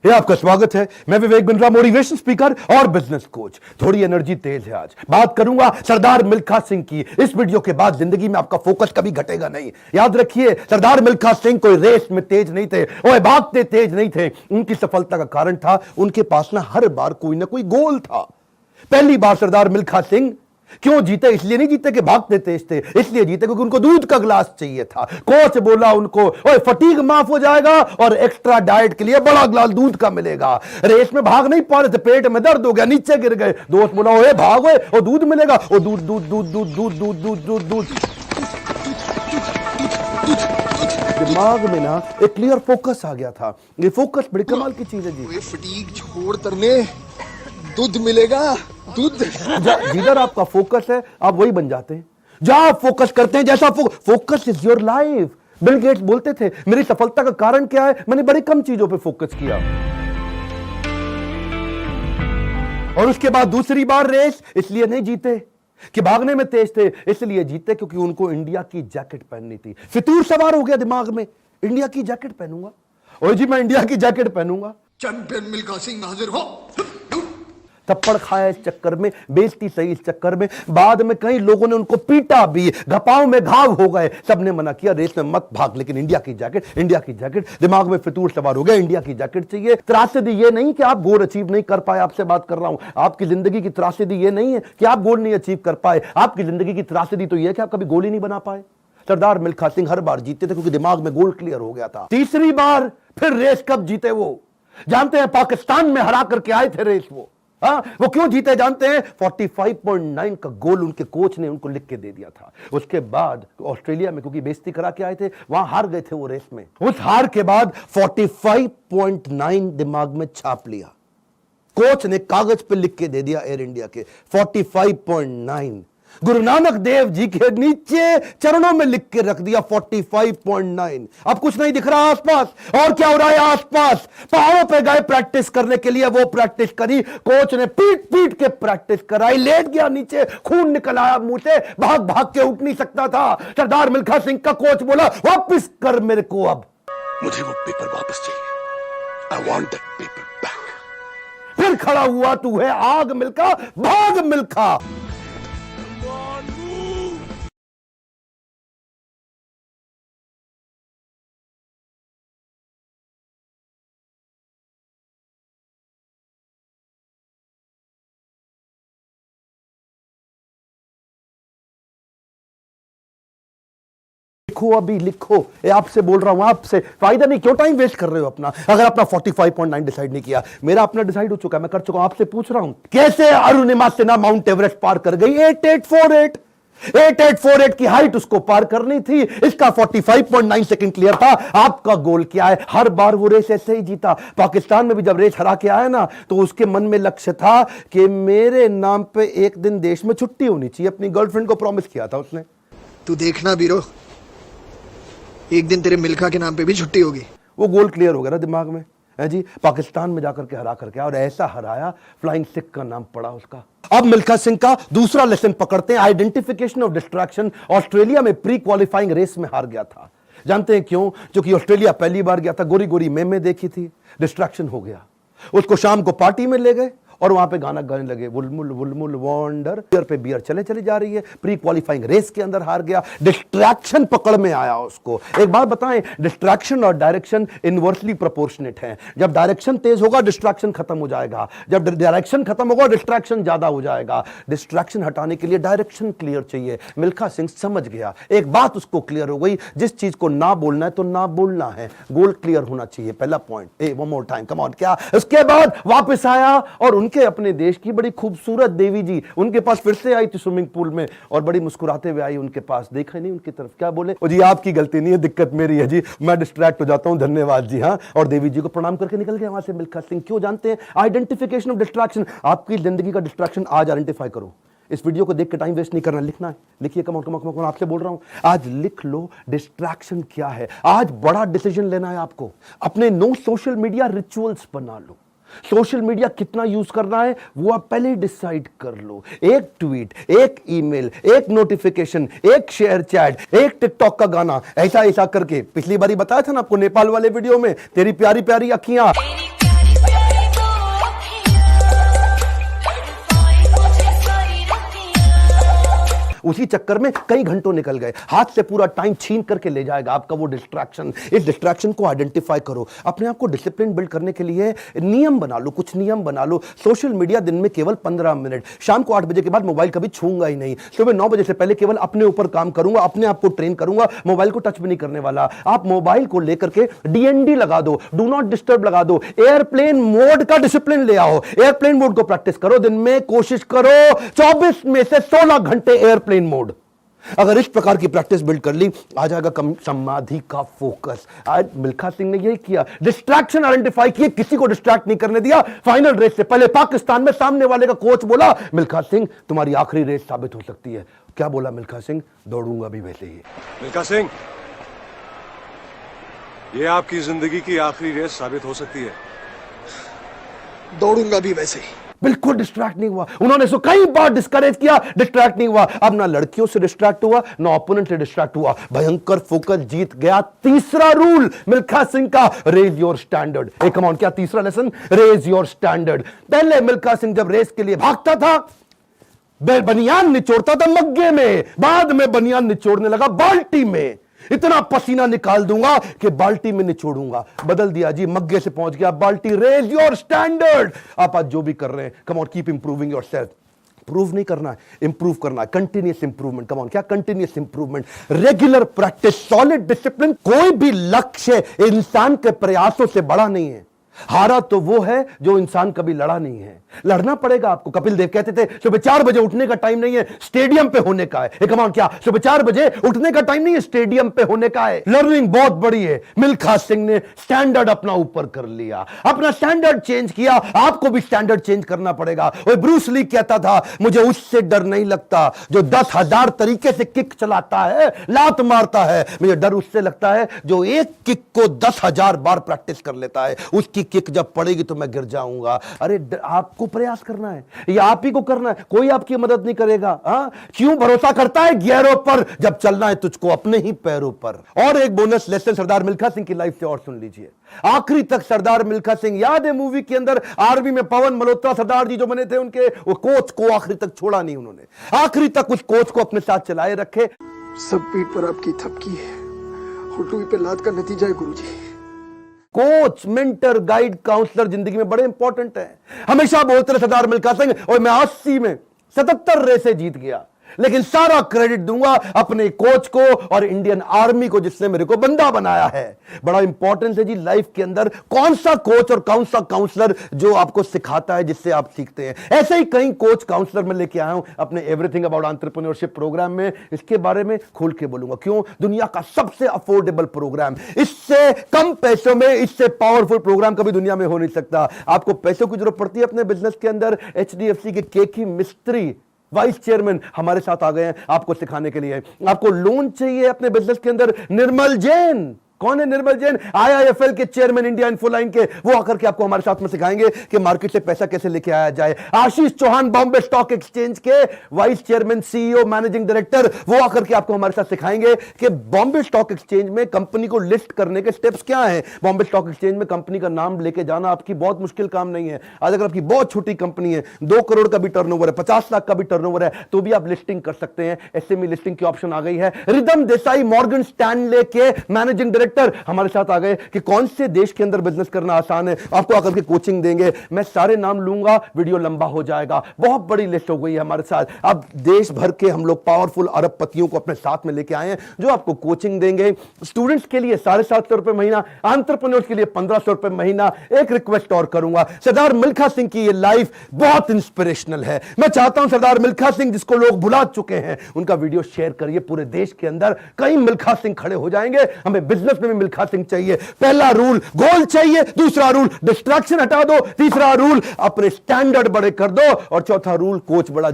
ये आपका स्वागत है। मैं विवेक बिंद्रा, मोटिवेशन स्पीकर और बिजनेस कोच। थोड़ी एनर्जी तेज है। आज बात करूंगा सरदार मिल्खा सिंह की। इस वीडियो के बाद जिंदगी में आपका फोकस कभी घटेगा नहीं। याद रखिए, सरदार मिल्खा सिंह कोई रेस में तेज नहीं थे, वो भागते तेज नहीं थे। उनकी सफलता का कारण था उनके पास ना हर बार कोई ना कोई गोल था। पहली बार सरदार मिल्खा सिंह क्यों जीते? इसलिए नहीं जीते कि भागते तेज थे, इसलिए जीते क्योंकि उनको दूध का गिलास चाहिए था। कोच बोला उनको, ओए फटीग माफ हो जाएगा और एक्स्ट्रा डाइट के लिए बड़ा गिलास दूध का मिलेगा। रेस में भाग नहीं पा रहे थे, पेट में दर्द हो गया, नीचे गिर गए। दोस्त बोला, ओए भागो और दूध मिलेगा। और दूध दूध दूध दूध दूध दूध दूध दूध दूध दिमाग में ना एक क्लियर फोकस आ गया था। ये फोकस बड़ी कमाल की चीज है जी। फटीग छोड़ करने दूध मिलेगा, दूध। जिधर आपका फोकस है आप वही बन जाते हैं। जहां आप फोकस करते हैं, जैसा focus is your life. Bill Gates बोलते थे, मेरी सफलता का कारण क्या है? मैंने बड़ी कम चीजों पे फोकस किया। और उसके बाद दूसरी बार रेस इसलिए नहीं जीते कि भागने में तेज थे, इसलिए जीते क्योंकि उनको इंडिया की जैकेट पहननी थी। फितूर सवार हो गया दिमाग में, इंडिया की जैकेट पहनूंगा। और जी मैं इंडिया की जैकेट पहनूंगा। चैंपियन मिल्खा सिंह हाजिर हो। थप्पड़ खाया इस चक्कर में, बेइज्जती सही इस चक्कर में। बाद में कई लोगों ने उनको पीटा भी, घपाव में घाव हो गए। सबने मना किया, रेस में मत भाग, लेकिन इंडिया की जैकेट, इंडिया की जैकेट। दिमाग में फितूर सवार हो गया, इंडिया की जैकेट चाहिए। त्रासदी ये नहीं कि आप गोल अचीव नहीं कर पाए, आपसे बात कर रहा हूं। आपकी जिंदगी की त्रासदी ये नहीं है कि आप गोल नहीं अचीव कर पाए। आपकी जिंदगी की त्रासदी तो यह है कि आप कभी गोल ही नहीं बना पाए। सरदार मिल्खा सिंह हर बार जीते थे क्योंकि दिमाग में गोल क्लियर हो गया था। तीसरी बार फिर रेस कब जीते वो जानते हैं? पाकिस्तान में हरा करके आए थे रेस वो। वो क्यों जीते जानते हैं? 45.9 का गोल उनके कोच ने उनको लिख के दे दिया था। उसके बाद ऑस्ट्रेलिया में क्योंकि बेइज्जती करा के आए थे, वहां हार गए थे वो रेस में। उस हार के बाद 45.9 दिमाग में छाप लिया। कोच ने कागज पे लिख के दे दिया एयर इंडिया के 45.9। गुरु नानक देव जी के नीचे चरणों में लिख के रख दिया 45.9। अब कुछ नहीं दिख रहा आसपास। और क्या हो रहा है आसपास? पहाड़ों पे गए प्रैक्टिस करने के लिए, वो प्रैक्टिस करी। कोच ने पीट पीट के प्रैक्टिस कराई। लेट गया नीचे, खून निकल आया मुंह से, भाग भाग के उठ नहीं सकता था। सरदार मिल्खा सिंह का कोच बोला, वापस कर मेरे को। अब मुझे वो पेपर वापस चाहिए। I want that paper back. फिर खड़ा हुआ, तू है आग मिल्खा, भाग मिल्खा। लिखो, अभी लिखो। आपसे बोल रहा हूं, आपसे फायदा नहीं। क्यों टाइम वेस्ट कर रहे हो अपना? अगर अपना 45.9 डिसाइड नहीं किया, मेरा अपना डिसाइड हो चुका है, मैं कर चुका हूं। आपसे पूछ रहा हूं, कैसे अरुणिमा सिन्हा माउंट एवरेस्ट पार कर गई? 8848 की हाइट उसको पार करनी थी। इसका 45.9 सेकंड क्लियर था। आपका गोल क्या है? हर बार वो रेस ऐसे ही जीता। पाकिस्तान में भी जब रेस हरा के आया ना, तो उसके मन में लक्ष्य था कि मेरे नाम पे एक दिन देश में छुट्टी होनी चाहिए। अपनी गर्लफ्रेंड को प्रॉमिस किया था उसने। तू देखना बीरो, एक दिन तेरे मिल्खा के नाम पे भी छुट्टी होगी। वो गोल क्लियर हो गया ना दिमाग में, है जी। पाकिस्तान में जाकर के हरा करके, और ऐसा हराया, फ्लाइंग सिख का नाम पड़ा उसका। अब मिल्खा सिंह का दूसरा लेसन पकड़ते हैं, आइडेंटिफिकेशन ऑफ डिस्ट्रैक्शन। ऑस्ट्रेलिया में प्री क्वालिफाइंग रेस में हार गया था। जानते हैं क्यों? क्योंकि ऑस्ट्रेलिया पहली बार गया था, गोरी गोरी मेमे देखी थी, डिस्ट्रैक्शन हो गया। उसको शाम को पार्टी में ले गए और वहां पे गाना गाने लगे, वुलमुल वुलमुल वॉन्डर। बियर पे बियर चले चली जा रही है। प्री क्वालिफाइंग रेस के अंदर हार गया, डिस्ट्रैक्शन पकड़ में आया उसको। एक बात बताएं, डिस्ट्रैक्शन और डायरेक्शन इनवर्सली प्रोपोर्शनेट है। जब डायरेक्शन तेज होगा, डिस्ट्रैक्शन खत्म हो जाएगा। जब डायरेक्शन खत्म होगा, डिस्ट्रैक्शन ज्यादा हो जाएगा। डिस्ट्रैक्शन हटाने के लिए डायरेक्शन क्लियर चाहिए। मिल्खा सिंह समझ गया, एक बात उसको क्लियर हो गई, जिस चीज को ना बोलना है तो ना बोलना है। गोल क्लियर होना चाहिए, पहला point. One more time, come on. क्या? उसके बाद वापस आया और उनके अपने देश की बड़ी खूबसूरत देवी जी उनके पास फिर से आई थी स्विमिंग पूल में, और बड़ी मुस्कुराते हुए आई उनके पास। देखा नहीं उनकी तरफ, क्या बोले? जी आपकी गलती नहीं है, दिक्कत मेरी है जी, मैं डिस्ट्रैक्ट हो जाता हूं, धन्यवाद जी। हाँ, और देवी जी को प्रणाम करके निकल गया वहां से मिल्खा सिंह। क्यों जानते हैं? Identification of distraction. आपकी जिंदगी का डिस्ट्रैक्शन आज आइडेंटिफाई करो। इस वीडियो को देख के टाइम वेस्ट नहीं करना, लिखना है। लिखिए, कम ऑन आपसे बोल रहा हूं, आज लिख लो डिस्ट्रैक्शन क्या है। आज बड़ा डिसीजन लेना है आपको। अपने नो सोशल मीडिया रिचुअल्स बना लो। सोशल मीडिया कितना यूज करना है वो आप पहले ही डिसाइड कर लो। एक ट्वीट, एक ईमेल, एक नोटिफिकेशन, एक शेयर चैट, एक टिकटॉक का गाना, ऐसा ऐसा करके। पिछली बारी बताया था ना आपको नेपाल वाले वीडियो में, तेरी प्यारी प्यारी अखियां। उसी चक्कर में कई घंटों निकल गए, हाथ से पूरा टाइम छीन करके ले जाएगा आपका वो डिस्ट्रैक्शन। इस डिस्ट्रैक्शन को आइडेंटिफाई करो, अपने आप को डिसिप्लिन बिल्ड करने के लिए नियम बना लो, कुछ नियम बना लो। सोशल मीडिया दिन में केवल 15 मिनट, शाम को 8 बजे के बाद मोबाइल कभी छूंगा ही नहीं, सुबह 9 बजे से पहले केवल अपने ऊपर काम करूंगा, अपने आप को ट्रेन करूंगा, मोबाइल को टच भी नहीं करने वाला। आप मोबाइल को लेकर के डीएनडी लगा दो, डू नॉट डिस्टर्ब लगा दो, एयरप्लेन मोड का डिसिप्लिन ले आओ, एयरप्लेन मोड को प्रैक्टिस करो। दिन में कोशिश करो 24 में से 16 घंटे एयरप्लेन मोड। अगर इस प्रकार की प्रैक्टिस बिल्ड कर ली, आ जाएगा समाधि का फोकस। आज मिल्खा सिंह ने यही किया, डिस्ट्रैक्शन आइडेंटिफाई किए, किसी को डिस्ट्रैक्ट नहीं करने दिया। फाइनल रेस से पहले पाकिस्तान में सामने वाले का कोच बोला, मिल्खा सिंह तुम्हारी आखिरी रेस साबित हो सकती है। क्या बोला मिल्खा सिंह? दौड़ूंगा भी वैसे ही। मिल्खा सिंह, ये आपकी जिंदगी की आखिरी रेस साबित हो सकती है। दौड़ूंगा भी वैसे ही। बिल्कुल डिस्ट्रैक्ट नहीं हुआ। उन्होंने इसको कई बार डिस्करेज किया, डिस्ट्रैक्ट नहीं हुआ। अब ना लड़कियों से डिस्ट्रैक्ट हुआ, ना ओपोनेंट से डिस्ट्रैक्ट हुआ, भयंकर फोकस, जीत गया। तीसरा रूल मिल्खा सिंह का, रेज योर स्टैंडर्ड। एक कमाउंट, क्या तीसरा लेसन? Raise your standard. पहले मिल्खा सिंह जब रेस के लिए भागता था, बनियान निचोड़ता था मग्गे में, बाद में बनियान निचोड़ने लगा बाल्टी में। इतना पसीना निकाल दूंगा कि बाल्टी में निचोड़ूंगा। बदल दिया जी, मग्गे से पहुंच गया बाल्टी। Raise your standard. आप आज जो भी कर रहे हैं, come on, keep improving yourself. Prove नहीं करना है, इंप्रूव करना है। Continuous improvement. कम ऑन, क्या continuous improvement? Regular practice, solid discipline. कोई भी लक्ष्य इंसान के प्रयासों से बड़ा नहीं है। हारा तो वो है जो इंसान कभी लड़ा नहीं है। लड़ना पड़ेगा आपको। कपिल देव कहते थे सुबह 4 बजे उठने का टाइम नहीं है, स्टेडियम पे होने का है। एक अमाउंट, क्या सुबह 4 बजे उठने का टाइम नहीं है, स्टेडियम पे होने का है। लर्निंग बहुत बड़ी है। मिल्खा सिंह ने स्टैंडर्ड अपना ऊपर कर लिया, अपना स्टैंडर्ड चेंज किया। आपको भी स्टैंडर्ड चेंज करना पड़ेगा। और ब्रूस ली कहता था, मुझे उससे डर नहीं लगता जो 10,000 तरीके से किक चलाता है, लात मारता है। मुझे डर उससे लगता है जो एक किक को 10,000 बार प्रैक्टिस कर लेता है। उसकी किक जब पड़ेगी तो मैं गिर जाऊंगा। अरे आपको प्रयास करना है, ये आप ही को करना है, कोई आपकी मदद नहीं करेगा। क्यों भरोसा करता है गियरों पर, जब चलना है तुझको अपने ही पैरों पर। और एक बोनस लेसन सरदार मिल्खा सिंह की लाइफ से और सुन लीजिए। आखिरी तक सरदार मिल्खा सिंह, याद है मूवी के अंदर आर्मी में पवन मल्होत्रा सरदार जी जो बने थे, उनके वो कोच को आखिरी तक छोड़ा नहीं उन्होंने। आखिरी तक उस कोच को अपने साथ चलाए रखे। सब पीठ पर आपकी थपकी है, हुटुई पे लात का नतीजा है गुरुजी। कोच, मेंटर, गाइड, काउंसलर जिंदगी में बड़े इंपॉर्टेंट है। हमेशा बोलते रहे सरदार मिल्खा सिंह, और मैं 80 में 77 रेसे जीत गया, लेकिन सारा क्रेडिट दूंगा अपने कोच को और इंडियन आर्मी को जिसने मेरे को बंदा बनाया है। बड़ा इंपॉर्टेंट है जी लाइफ के अंदर कौन सा कोच और कौन सा काउंसलर जो आपको सिखाता है, जिससे आप सीखते हैं। ऐसे ही कई कोच काउंसलर मैं लेके आया हूं अपने एवरीथिंग अबाउट एंटरप्रेन्योरशिप प्रोग्राम में। इसके बारे में खोल के बोलूंगा। क्यों? दुनिया का सबसे अफोर्डेबल प्रोग्राम, इससे कम पैसों में इससे पावरफुल प्रोग्राम कभी दुनिया में हो नहीं सकता। आपको पैसों की जरूरत पड़ती है अपने बिजनेस के अंदर, HDFC के केकी मिस्त्री वाइस चेयरमैन हमारे साथ आ गए हैं आपको सिखाने के लिए। आपको लोन चाहिए अपने बिजनेस के अंदर, निर्मल जैन। कौन है निर्मल जैन? IIFL के चेयरमैन, इंडिया इन्फोलाइन के। वो आकर के आपको हमारे साथ में सिखाएंगे कि मार्केट से पैसा कैसे लेके आया जाए। आशीष चौहान, बॉम्बे स्टॉक एक्सचेंज के vice chairman, CEO, managing director, वो आकर के आपको हमारे साथ सिखाएंगे कि बॉम्बे स्टॉक एक्सचेंज में कंपनी को लिस्ट करने के स्टेप्स क्या हैं। बॉम्बे स्टॉक एक्सचेंज में कंपनी का नाम लेके जाना आपकी बहुत मुश्किल काम नहीं है। आज अगर आपकी बहुत छोटी कंपनी है, 2 करोड़ का भी टर्नओवर है, 50 लाख का भी टर्नओवर है, तो भी आप लिस्टिंग कर सकते हैं। SME लिस्टिंग की ऑप्शन आ गई है। रिदम देसाई, मॉर्गन स्टैनले के मैनेजिंग डायरेक्टर हमारे साथ आ गए कि कौन से देश के अंदर बिजनेस करना आसान है। आपको आकर के कोचिंग देंगे। मैं सारे नाम लूंगा, वीडियो लंबा हो जाएगा। बहुत बड़ी लिस्ट हो गई है हमारे साथ। अब देश भर के हम लोग पावरफुल अरबपतियों को अपने साथ में लेके आए हैं जो आपको कोचिंग देंगे। स्टूडेंट्स के लिए 750 रुपए महीना, एंटरप्रेन्योर्स के लिए 1500 रुपए महीना। एक रिक्वेस्ट और करूंगा, सरदार मिल्खा सिंह की ये लाइफ बहुत इंस्पिरेशनल है। मैं चाहता हूं सरदार मिल्खा सिंह जिसको लोग भुला चुके हैं, उनका वीडियो शेयर करिए पूरे देश के अंदर। कई मिल्खा सिंह खड़े हो जाएंगे। हमें बिजनेस में भी मिल्खा सिंह चाहिए। पहला रूल गोल चाहिए, दूसरा रूल डिस्ट्रैक्शन हटा दो, तीसरा रूल अपने स्टैंडर्ड बड़े कर दो, और चौथा रूल कोच बड़ा